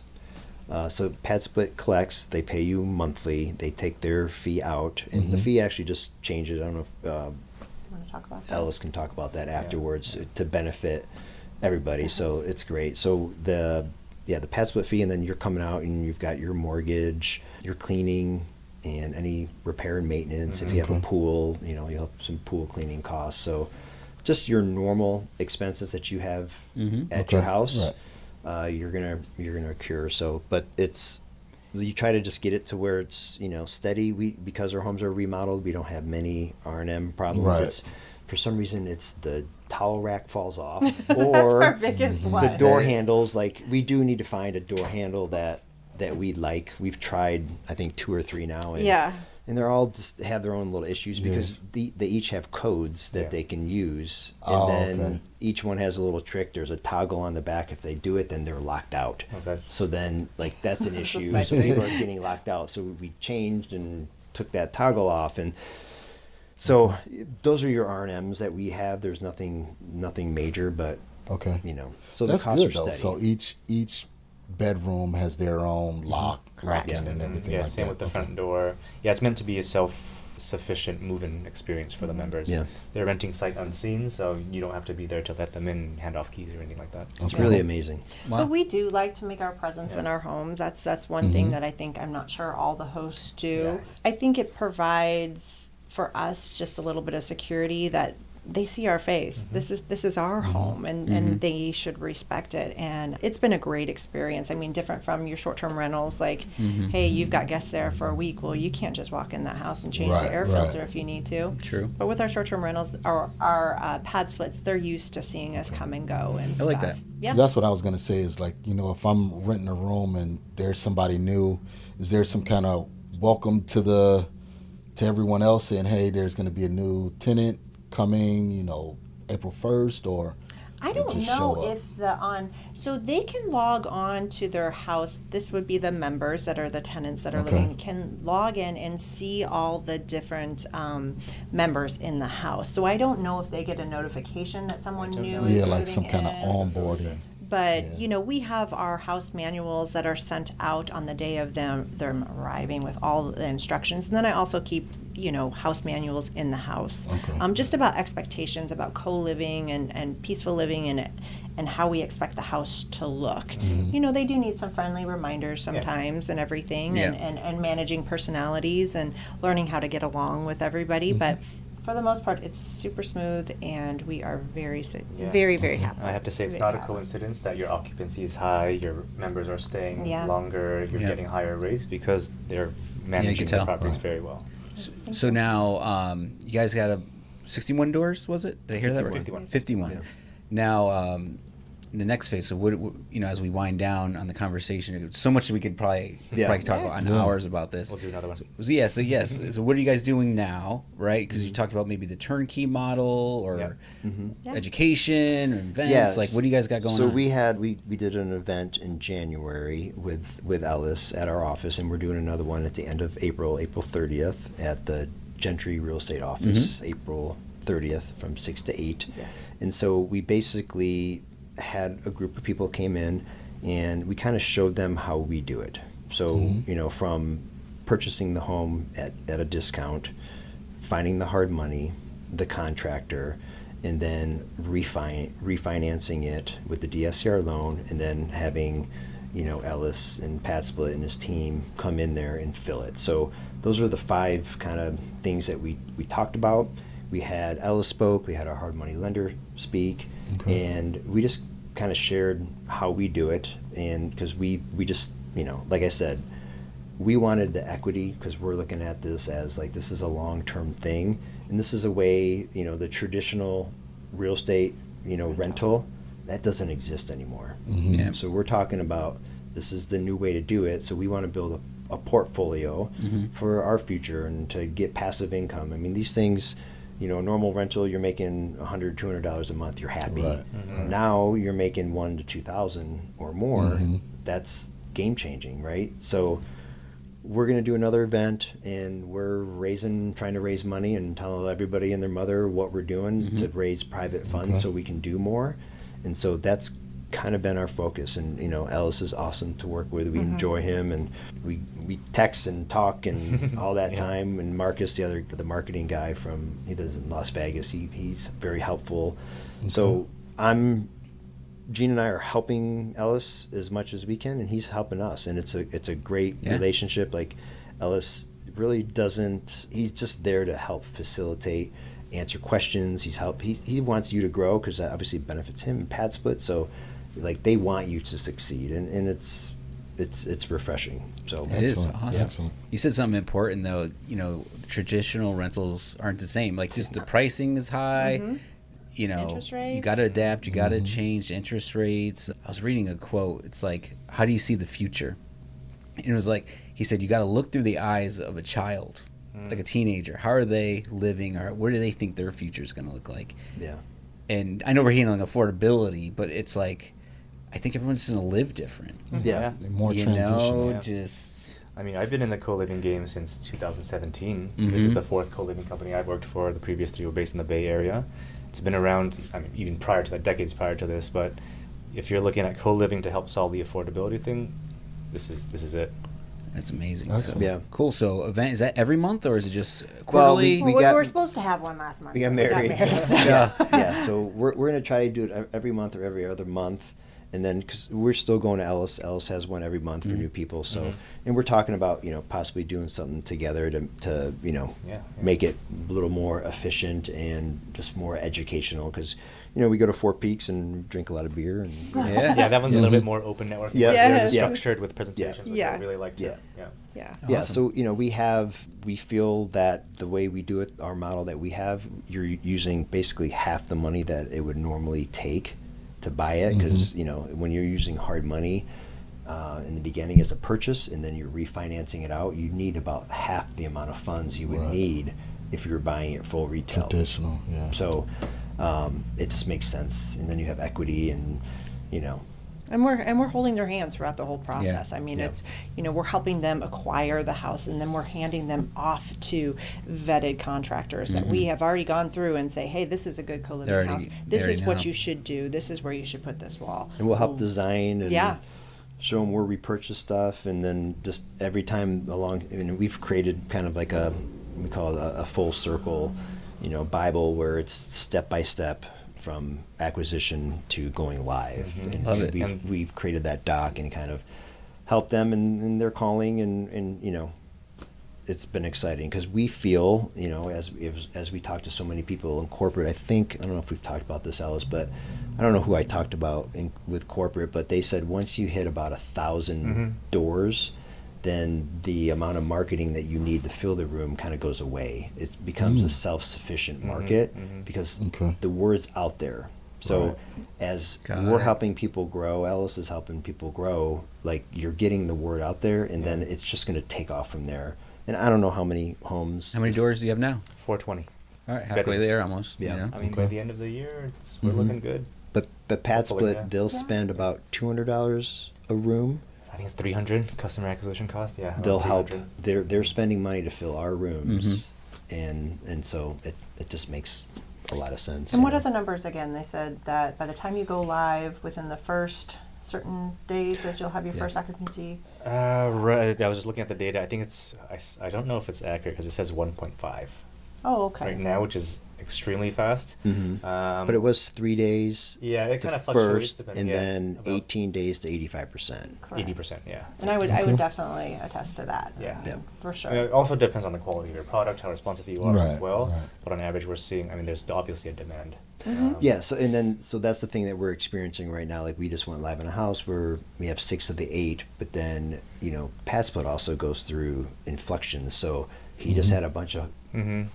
So PadSplit collects, they pay you monthly, they take their fee out, and the fee actually just changes. I don't know if want to talk about that? Ellis can talk about that afterwards to benefit everybody, so it's great. So the PadSplit fee, and then you're coming out and you've got your mortgage, your cleaning, and any repair and maintenance. If you have a pool, you'll have some pool cleaning costs. So just your normal expenses that you have at your house. Right. You're gonna occur. So, but you try to just get it to where it's steady. Because our homes are remodeled, we don't have many R&M problems. Right. It's for some reason it's the towel rack falls off, or our biggest one. The door handles. Like, we do need to find a door handle that we like. We've tried I think 2 or 3 now, and they're all just have their own little issues because they each have codes that they can use, and then each one has a little trick. There's a toggle on the back. If they do it, then they're locked out. So then, that's an issue. So people are getting locked out. So we changed and took that toggle off, and so those are your R&Ms that we have. There's nothing major, but so that's the costs good are though. steady. So each bedroom has their own lock. Correct. And everything Yeah, like same that. with the front door. Yeah, it's meant to be a self-sufficient move-in experience for the members. Yeah. They're renting sight unseen, so you don't have to be there to let them in, hand off keys or anything like that. It's really amazing. Wow. But we do like to make our presence in our homes. That's one thing that I think I'm not sure all the hosts do. Yeah. I think it provides for us just a little bit of security that they see our face. This is our home, and they should respect it. And it's been a great experience. I mean, different from your short-term rentals, like, hey, you've got guests there for a week. Well, you can't just walk in that house and change the air filter if you need to. True. But with our short-term rentals, our pad splits, they're used to seeing us come and go and stuff. I like that. Yeah. 'Cause that's what I was going to say is, like, you know, if I'm renting a room and there's somebody new, is there some kind of welcome to everyone else saying, hey, there's going to be a new tenant coming, you know, April 1st, or I don't know if so they can log on to their house. This would be the members that are the tenants that are living, can log in and see all the different members in the house. So I don't know if they get a notification that someone new is like moving some kind of onboarding. But, you know, we have our house manuals that are sent out on the day of them arriving with all the instructions. And then I also keep, you know, house manuals in the house. Just about expectations about co-living and peaceful living and how we expect the house to look. You know, they do need some friendly reminders sometimes and everything, and managing personalities and learning how to get along with everybody. But for the most part, it's super smooth, and we are very, very, very happy. I have to say, it's not a coincidence that your occupancy is high, your members are staying longer, you're getting higher rates, because they're managing the properties very well. So now, you guys got a 61 doors, was it? Did I hear that right? 51. 51. Yeah. Now, the next phase, so what, you know, as we wind down on the conversation, so much we could probably talk about hours about this. We'll do another one. So what are you guys doing now, right? Because you talked about maybe the turnkey model or education or events. Like, what do you guys got going on? So we did an event in January with Ellis at our office, and we're doing another one at the end of April 30th at the Gentry Real Estate office, April 30th from 6 to 8. And so we basically had a group of people came in, and we kind of showed them how we do it. So, you know, from purchasing the home at a discount, finding the hard money, the contractor, and then refinancing it with the DSCR loan, and then having, you know, Ellis and PadSplit and his team come in there and fill it. So those are the 5 kind of things that we talked about. We had Ellis spoke, we had our hard money lender speak, and we just kind of shared how we do it. And because we just, you know, like I said, we wanted the equity, because we're looking at this as like, this is a long-term thing, and this is a way, you know, the traditional real estate, you know, rental, that doesn't exist anymore. So we're talking about, this is the new way to do it. So we want to build a portfolio for our future and to get passive income. I mean, these things, you know, normal rental, you're making $100, $200 a month, you're happy. Now you're making $1,000 to $2,000 or more. That's game changing, right? So we're going to do another event, and we're trying to raise money and tell everybody and their mother what we're doing to raise private funds so we can do more. And so that's kind of been our focus. And, you know, Ellis is awesome to work with. We enjoy him, and we text and talk and all that time. And Marcus, the marketing guy he lives in Las Vegas, he's very helpful. So Gina and I are helping Ellis as much as we can, and he's helping us, and it's a great relationship. Like, Ellis really he's just there to help facilitate, answer questions. He wants you to grow, because that obviously benefits him and PadSplit. So, like, they want you to succeed, and it's refreshing. So it is awesome. Excellent. You said something important though. You know, traditional rentals aren't the same. Like, just the pricing is high. You know, you got to adapt. You got to change interest rates. I was reading a quote. It's like, how do you see the future? And it was like, he said, you got to look through the eyes of a child, like a teenager. How are they living, or what do they think their future is going to look like? And I know we're handling affordability, but it's like, I think everyone's just going to live different. More transition. I mean, I've been in the co-living game since 2017. This is the 4th co-living company I've worked for. The previous 3 were based in the Bay Area. It's been around, I mean, even prior to that, decades prior to this. But if you're looking at co-living to help solve the affordability thing, this is it. That's amazing. So, cool. So, event, is that every month, or is it just quarterly? We were supposed to have one last month. We got married. So. So we're going to try to do it every month or every other month. And then, because we're still going to Ellis has one every month for new people. So, and we're talking about, possibly doing something together to make it a little more efficient and just more educational. Because, we go to Four Peaks and drink a lot of beer. And yeah, that one's a little bit more open network. Yeah. There's structured with presentations, which I really liked. Yeah. So we feel that the way we do it, our model that we have, you're using basically half the money that it would normally take to buy it, because when you're using hard money in the beginning as a purchase and then you're refinancing it out, you need about half the amount of funds you would need if you were buying it full retail. Traditional, yeah. So it just makes sense, and then you have equity, and And we're holding their hands throughout the whole process. Yeah. I mean, Yeah. it's, we're helping them acquire the house, and then we're handing them off to vetted contractors that we have already gone through and say, hey, this is a good co-living house. This is what you should do. This is where you should put this wall. And we'll help design and Yeah. show them where we purchase stuff, and then just every time along, we've created kind of like we call it a full circle, Bible, where it's step by step from acquisition to going live. And Love it. we've created that doc and kind of helped them in their calling, and it's been exciting because we feel, as we talk to so many people in corporate, I don't know if we've talked about this, Ellis, but I don't know who I talked about with corporate, but they said once you hit about 1,000 doors, then the amount of marketing that you need to fill the room kind of goes away. It becomes a self-sufficient market because the word's out there. So as we're helping people grow, Ellis is helping people grow, like you're getting the word out there, and then it's just going to take off from there. And I don't know how many homes. How many doors do you have now? 420. All right, halfway Bedrooms. there almost. Yeah. I mean, by the end of the year, we're looking good. But Hopefully, PadSplit, they'll spend about $200 a room. I think it's 300 customer acquisition cost. Yeah, They'll around help. 300. They're spending money to fill our rooms, and so it just makes a lot of sense. And what are the numbers again? They said that by the time you go live, within the first certain days, that you'll have your first occupancy. Right. I was just looking at the data. I think it's. I don't know if it's accurate because it says 1.5 Oh, okay. right now, which is extremely fast. But it was 3 days. Yeah, it to kind of fluctuates. first, and then 18 days to 85%. Correct. 80%. Yeah. And I would definitely attest to that. Yeah. Yeah. For sure. It also depends on the quality of your product, how responsive you are as Right, well. right. But on average, we're seeing. I mean, there's obviously a demand. Yeah, so that's the thing that we're experiencing right now. Like we just went live in a house where we have 6 of the 8, but then PadSplit also goes through inflections. So he just had a bunch of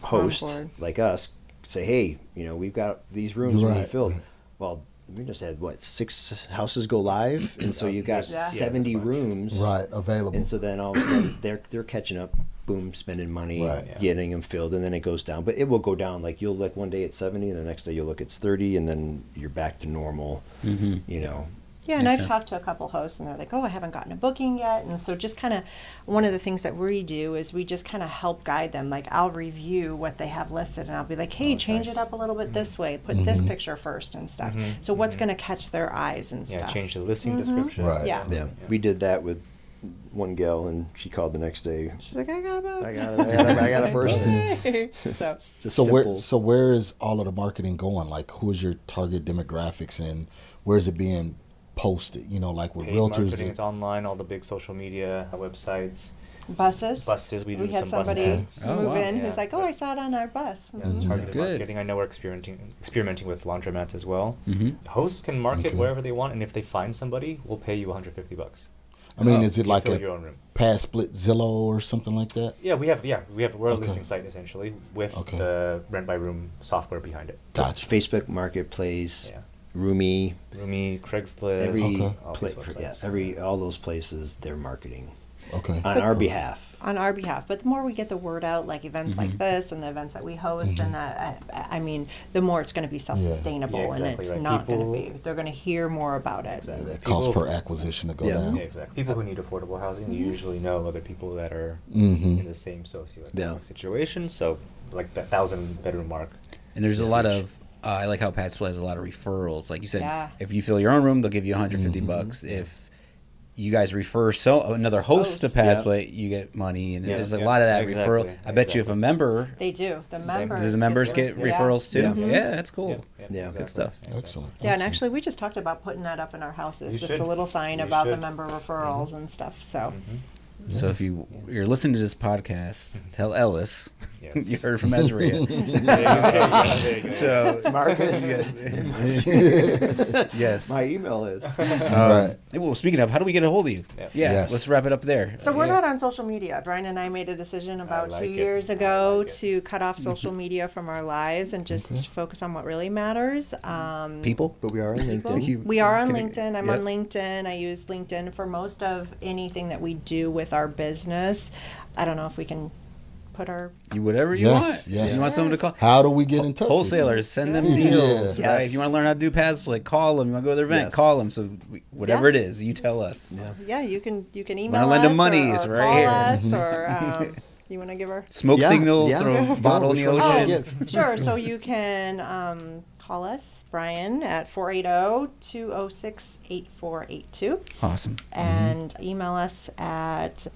hosts board. like us say, hey, we've got these rooms we need Right. filled. Well, we just had 6 houses go live, and so you've got Yeah. 70 Yeah, that's rooms, Right, available. and so then all of a sudden they're catching up. Boom, spending money, Right. Yeah. getting them filled, and then it goes down. But it will go down. Like you'll look one day at 70, and the next day you'll look it's 30, and then you're back to normal. Yeah, and Makes I've sense. talked to a couple hosts, and they're like, "Oh, I haven't gotten a booking yet." And so, just kind of one of the things that we do is we just kind of help guide them. Like, I'll review what they have listed, and I'll be like, "Hey, change nice. it up a little bit this way. Put this picture first and stuff." So, what's going to catch their eyes and Yeah, stuff? change the listing description. Right. Yeah. Yeah, we did that with one gal, and she called the next day. She's like, "I got a book." I got a person. So, Just So simple. where is all of the marketing going? Like, who is your target demographics, and where is it being posted? Like with Paid realtors. marketing, it's online, all the big social media websites. buses. We do We had some bus somebody ads. Oh, move wow. in Yeah, who's like, "Oh, I that's- saw it on our bus." Yeah, it's targeted Good. marketing. I know we're experimenting with laundromats as well. Mm-hmm. Hosts can market Okay. wherever they want, and if they find somebody, we'll pay you $150. I mean, is it You like fill a your own room? PadSplit Zillow or something like that? Yeah, we're a Okay. listing site essentially with Okay. the rent by room software behind it. Gotcha. Facebook Marketplace, Yeah. Roomy, Roomy, Craigslist, every all pla- these websites. all those places they're marketing Okay. on our behalf. On our behalf, but the more we get the word out, like events like this and the events that we host, and I mean, the more it's going to be self-sustainable, Yeah, and exactly it's right. not going to People- be. They're going to hear more about it. Exactly. That cost People- per acquisition to go Yeah. down. Yeah, exactly. People who need affordable housing, you usually know other people that are Mm-hmm. in the same socioeconomic Yeah. situation. So, like that 1,000-bedroom mark. And there's a is lot huge. of I like how PadSplit has a lot of referrals. Like you said, Yeah. if you fill your own room, they'll give you 150 bucks. If you guys refer another host to PadSplit, you get money, and there's a lot of that referral. I bet you if a member, they do. Do the members get referrals too? Yeah, that's cool. Yeah, good stuff. Excellent. Yeah, and actually, we just talked about putting that up in our houses, just a little sign about the member referrals and stuff. So. So if you're listening to this podcast, tell Ellis you heard from AZREIA. So Marcus, yes, my email is. Right. Well, speaking of, how do we get a hold of you? Yes. Let's wrap it up there. So we're not on social media. Brian and I made a decision about 2 years ago to cut off social media from our lives and just focus on what really matters. People, but we are on LinkedIn. We are on LinkedIn. I'm on LinkedIn. I use LinkedIn for most of anything that we do with our business. I don't know if we can put our whatever you want. Yes. You want someone to call? How do we get in touch? Wholesalers, send them deals. Right? If you want to learn how to do PadSplit, call them. You want to go to their event, call them. So whatever it is, you tell us. Yeah, you can email want to lend us them money, or it's right call here. us or you want to give her smoke signals, throw a bottle in the ocean. Sure. So you can call us, Brian, at 480-206-8482. Awesome. And email us at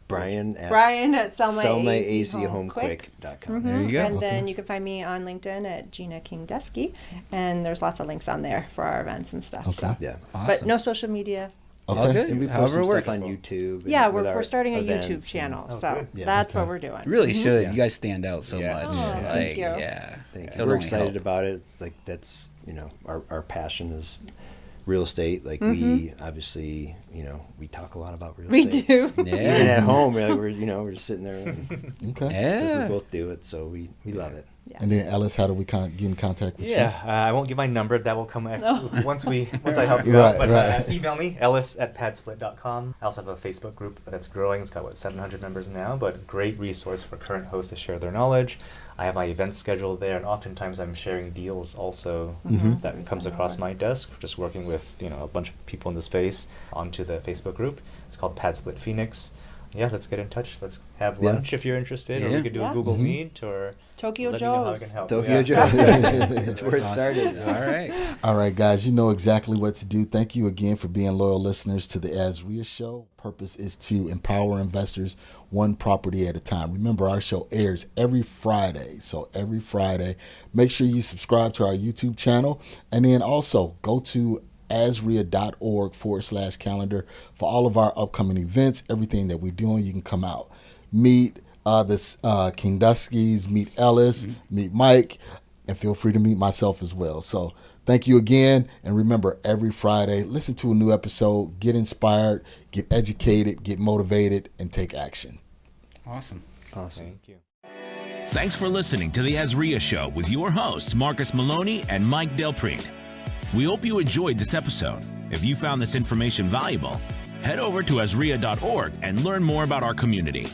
Brian at SelmaAZHomeQuick.com. There you go. And then you can find me on LinkedIn at Gina Kingdeski, and there's lots of links on there for our events and stuff. Okay. So. Yeah. Awesome. But no social media. Okay. And we post However some it stuff works. on YouTube. Yeah, with we're starting a events YouTube channel, and- so that's what we're doing. You really should. You guys stand out so much. Oh, thank you. Yeah. Thank you. It'll We're only excited help. about it. It's like that's our passion is real estate. Like we obviously we talk a lot about real We estate. do. Even at home, we're just sitting there. And Okay. Yeah. we both do it, so we love it. And then Ellis, how do we get in contact with you? I won't give my number. That will come once I help you Right, out. But right. email me, ellis@padsplit.com. I also have a Facebook group that's growing. It's got 700 members now, but great resource for current hosts to share their knowledge. I have my events scheduled there, and oftentimes I'm sharing deals also that comes across my desk. Just working with a bunch of people in the space onto the Facebook group. It's called PadSplit Phoenix. Yeah, let's get in touch. Let's have lunch if you're interested, or we could do a Google Meet or Tokyo let me know how I Joe's. can help. Tokyo Joe. That's where it started. All right. All right, guys, you know exactly what to do. Thank you again for being loyal listeners to the AZREIA Show. Purpose is to empower investors one property at a time. Remember, our show airs every Friday. So every Friday, make sure you subscribe to our YouTube channel. And then also go to AZREIA.org/calendar for all of our upcoming events, everything that we're doing. You can come out, meet the Kingdeskis, meet Ellis, meet Mike, and feel free to meet myself as well. So thank you again. And remember, every Friday, listen to a new episode, get inspired, get educated, get motivated, and take action. Awesome. Thank you. Thanks for listening to the AZREIA Show with your hosts, Marcus Maloney and Mike Prete. We hope you enjoyed this episode. If you found this information valuable, head over to AZREIA.org and learn more about our community.